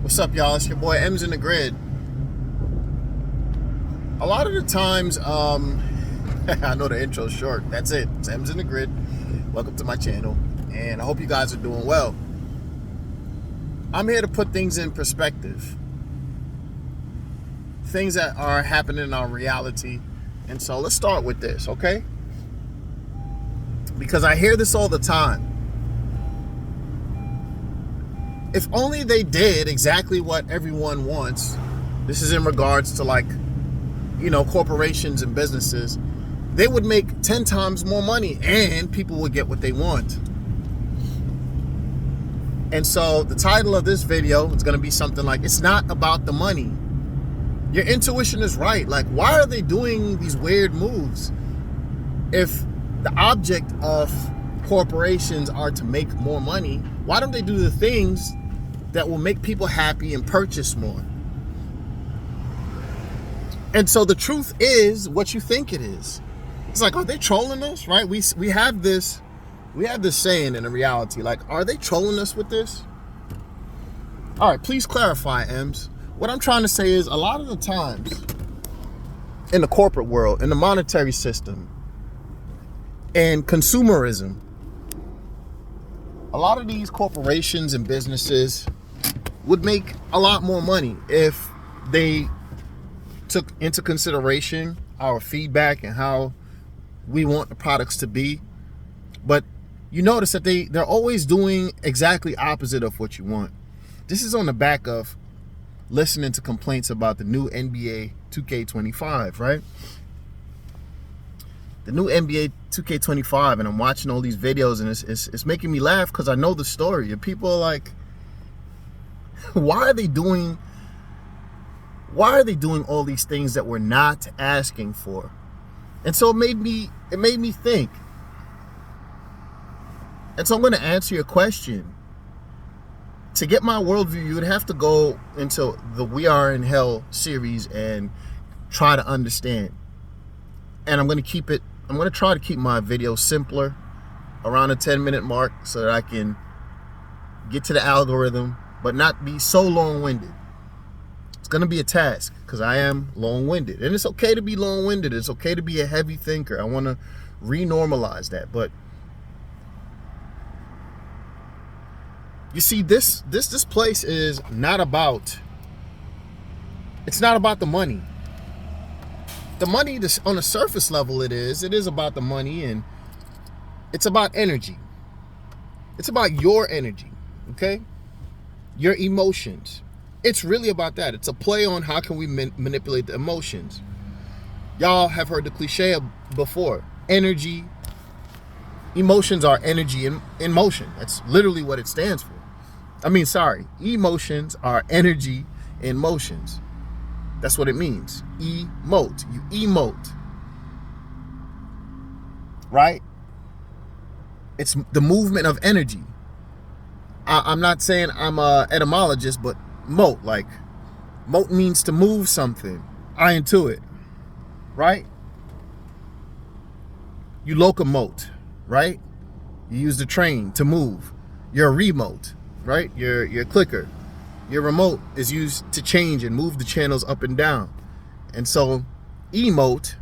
What's up, y'all? It's your boy M's in the Grid. A lot of the times, I know the intro's short. That's it. It's M's in the Grid. Welcome to my channel, and I hope you guys are doing well. I'm here to put things in perspective. Things that are happening in our reality. And so let's start with this, okay? Because I hear this all the time. If only they did exactly what everyone wants. This is in regards to corporations and businesses. They would make 10 times more money and people would get what they want. And so the title of this video is going to be something like, it's not about the money. Your intuition is right. Like, why are they doing these weird moves? If the object of corporations are to make more money, why don't they do the things that will make people happy and purchase more? And so the truth is what you think it is. It's like, are they trolling us, right? We have this saying in the reality, like, are they trolling us with this? All right, please clarify, M's. What I'm trying to say is, a lot of the times in the corporate world, in the monetary system, and consumerism, a lot of these corporations and businesses would make a lot more money if they took into consideration our feedback and how we want the products to be. But you notice that they're always doing exactly opposite of what you want. This is on the back of listening to complaints about the new NBA 2K25, right? The new NBA 2K25, and I'm watching all these videos, and it's making me laugh because I know the story. And people are like, why are they doing all these things that we're not asking for? And so it made me think. And so I'm going to answer your question. To get my worldview, you would have to go into the We Are in Hell series and try to understand. And I'm going to try to keep my video simpler, around a 10-minute mark, so that I can get to the algorithm, but not be so long-winded. It's going to be a task because I am long-winded. And it's okay to be long-winded. It's okay to be a heavy thinker. I want to renormalize that. But you see, this place is not about, it's not about the money. The money, on a surface level, it is about the money, and it's about energy. It's about your energy, okay? Your emotions. It's really about that. It's a play on how can we manipulate the emotions. Y'all have heard the cliche before. Energy, emotions are energy in motion. That's literally what it stands for. Emotions are energy in motions. That's what it means. Emote. You emote. Right? It's the movement of energy. I'm not saying I'm a etymologist, but mote, mote means to move something. I intuit. Right? You locomote. Right? You use the train to move. You're a remote. Right? Your clicker. Your remote is used to change and move the channels up and down. And so emote,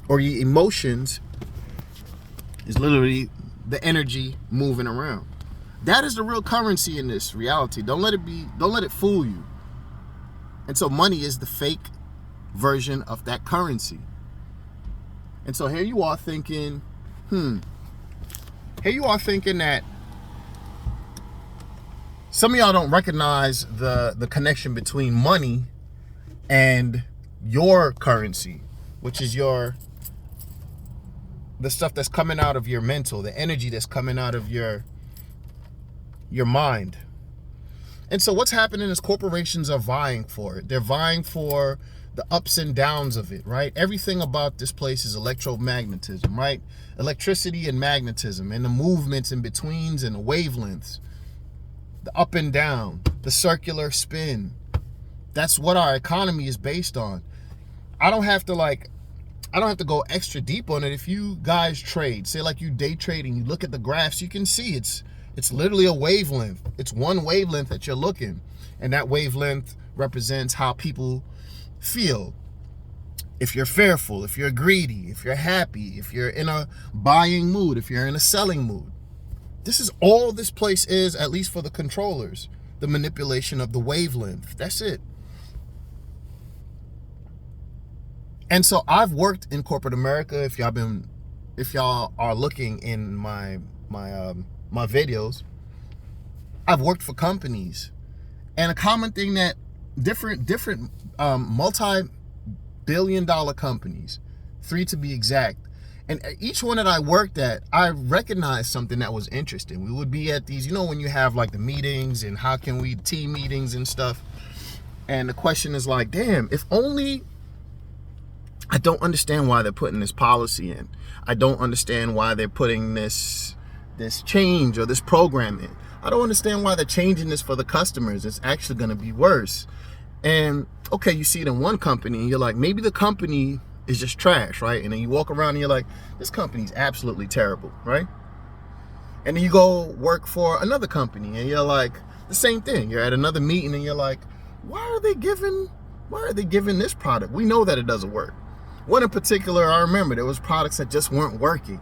or your emotions, is literally the energy moving around. That is the real currency in this reality. Don't let it fool you. And so money is the fake version of that currency. And so here you are thinking, that some of y'all don't recognize the connection between money and your currency, which is the stuff that's coming out of your mental, the energy that's coming out of your mind. And so what's happening is corporations are vying for it. They're vying for the ups and downs of it, right? Everything about this place is electromagnetism, right? Electricity and magnetism, and the movements in betweens and the wavelengths. The up and down, the circular spin. That's what our economy is based on. I don't have to go extra deep on it. If you guys trade, say like you day trade and you look at the graphs, you can see it's It's literally a wavelength. It's one wavelength that you're looking, and that wavelength represents how people feel. If you're fearful, if you're greedy, if you're happy, if you're in a buying mood, if you're in a selling mood. This is all this place is, at least for the controllers, the manipulation of the wavelength. That's it. And so I've worked in corporate America. If y'all are looking in my videos, I've worked for companies, and a common thing that different multi-billion-dollar companies, 3 to be exact, and each one that I worked at, I recognized something that was interesting. We would be at these, when you have like the meetings and how can we team meetings and stuff, and the question is like, damn, if only. I don't understand why they're putting this policy in. I don't understand why they're putting this change or this program in. I don't understand why they're changing this for the customers. It's actually going to be worse. And okay, you see it in one company and you're like, maybe the company is just trash, right? And then you walk around and you're like, this company's absolutely terrible, right? And then you go work for another company and you're like, the same thing. You're at another meeting and you're like, why are they giving this product? We know that it doesn't work. One in particular, I remember there was products that just weren't working,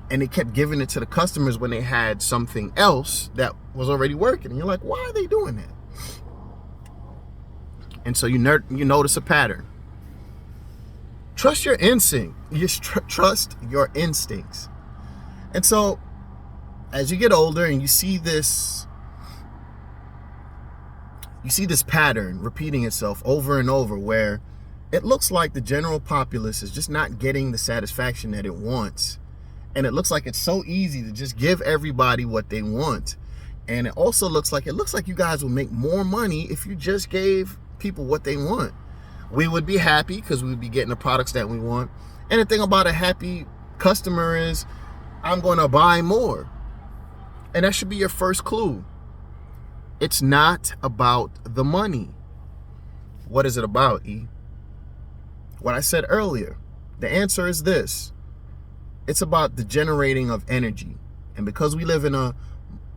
and they kept giving it to the customers when they had something else that was already working. And you're like, why are they doing that? And so you notice a pattern. Trust your instinct. You trust your instincts. And so as you get older and you see this pattern repeating itself over and over, where it looks like the general populace is just not getting the satisfaction that it wants. And it looks like it's so easy to just give everybody what they want. And it also looks like you guys would make more money if you just gave people what they want. We would be happy because we would be getting the products that we want. And the thing about a happy customer is, I'm going to buy more. And that should be your first clue. It's not about the money. What is it about, E? What I said earlier. The answer is this. It's about the generating of energy. And because we live in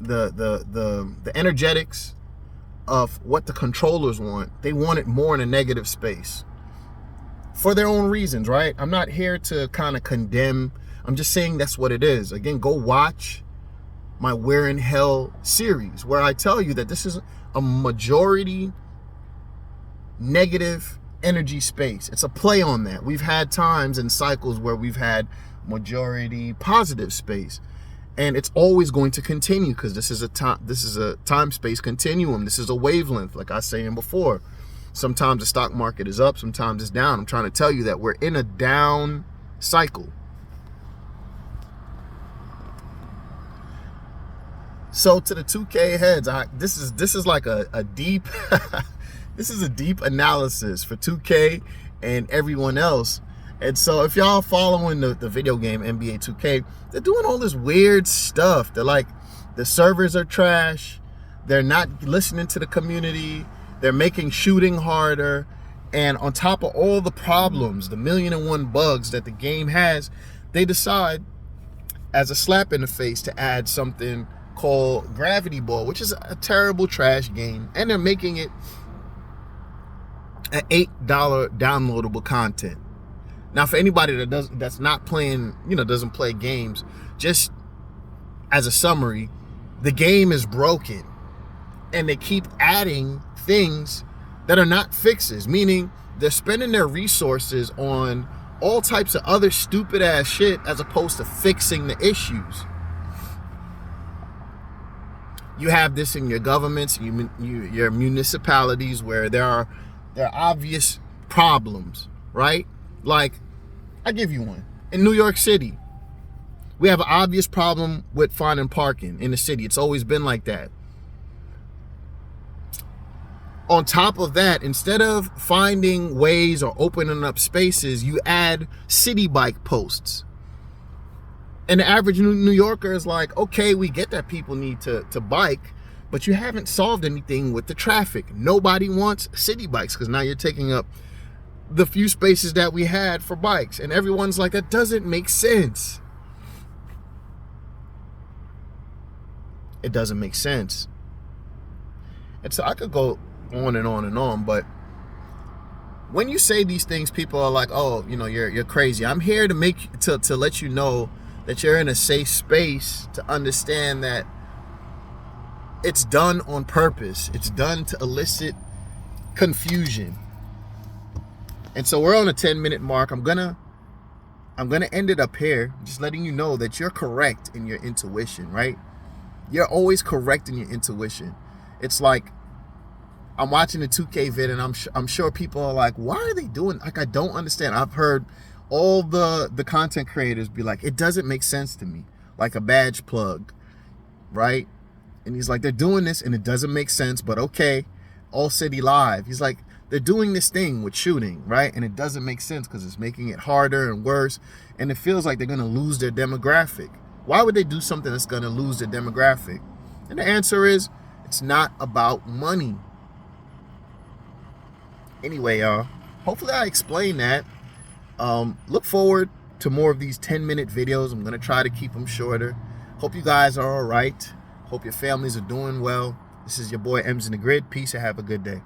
the energetics of what the controllers want, they want it more in a negative space. For their own reasons, right? I'm not here to kind of condemn. I'm just saying that's what it is. Again, go watch my We're in Hell series, where I tell you that this is a majority negative energy space. It's a play on that. We've had times and cycles where we've had majority positive space, and it's always going to continue because this is a time space continuum. This is a wavelength, like I was saying before. Sometimes the stock market is up, sometimes it's down. I'm trying to tell you that we're in a down cycle. So to the 2K heads, this is like a deep this is a deep analysis for 2K and everyone else. And so if y'all following the video game NBA 2K, they're doing all this weird stuff. They're like, the servers are trash. They're not listening to the community. They're making shooting harder. And on top of all the problems, the 1,000,001 bugs that the game has, they decide as a slap in the face to add something called Gravity Ball, which is a terrible trash game. And they're making it an $8 downloadable content. Now, for anybody that's not playing, doesn't play games, just as a summary, the game is broken, and they keep adding things that are not fixes, meaning they're spending their resources on all types of other stupid ass shit as opposed to fixing the issues. You have this in your governments, your municipalities, where there are obvious problems, right? Like, I give you one. In New York City, we have an obvious problem with finding parking in the city. It's always been like that. On top of that, instead of finding ways or opening up spaces, you add city bike posts. And the average New Yorker is like, okay, we get that people need to bike, but you haven't solved anything with the traffic. Nobody wants city bikes because now you're taking up the few spaces that we had for bikes. And everyone's like, that doesn't make sense. it doesn't make sense. And so I could go on and on and on, but when you say these things, people are like, oh, you know, you're crazy. I'm here to let you know that you're in a safe space to understand that it's done on purpose. It's done to elicit confusion. And so we're on a 10-minute mark. I'm gonna end it up here, just letting you know that you're correct in your intuition, right? You're always correct in your intuition. It's like I'm watching the 2K vid, and I'm sure people are like, why are they doing? Like, I don't understand. I've heard all the content creators be like, it doesn't make sense to me, like a badge plug, right? And he's like, they're doing this and it doesn't make sense, but okay. All City Live, he's like, they're doing this thing with shooting, right? And it doesn't make sense because it's making it harder and worse, and it feels like they're gonna lose their demographic. Why would they do something that's gonna lose their demographic? And the answer is, it's not about money. Anyway, y'all, hopefully I explained that. Look forward to more of these 10-minute videos. I'm gonna try to keep them shorter. Hope you guys are all right. Hope your families are doing well. This is your boy Ems in the Grid. Peace and have a good day.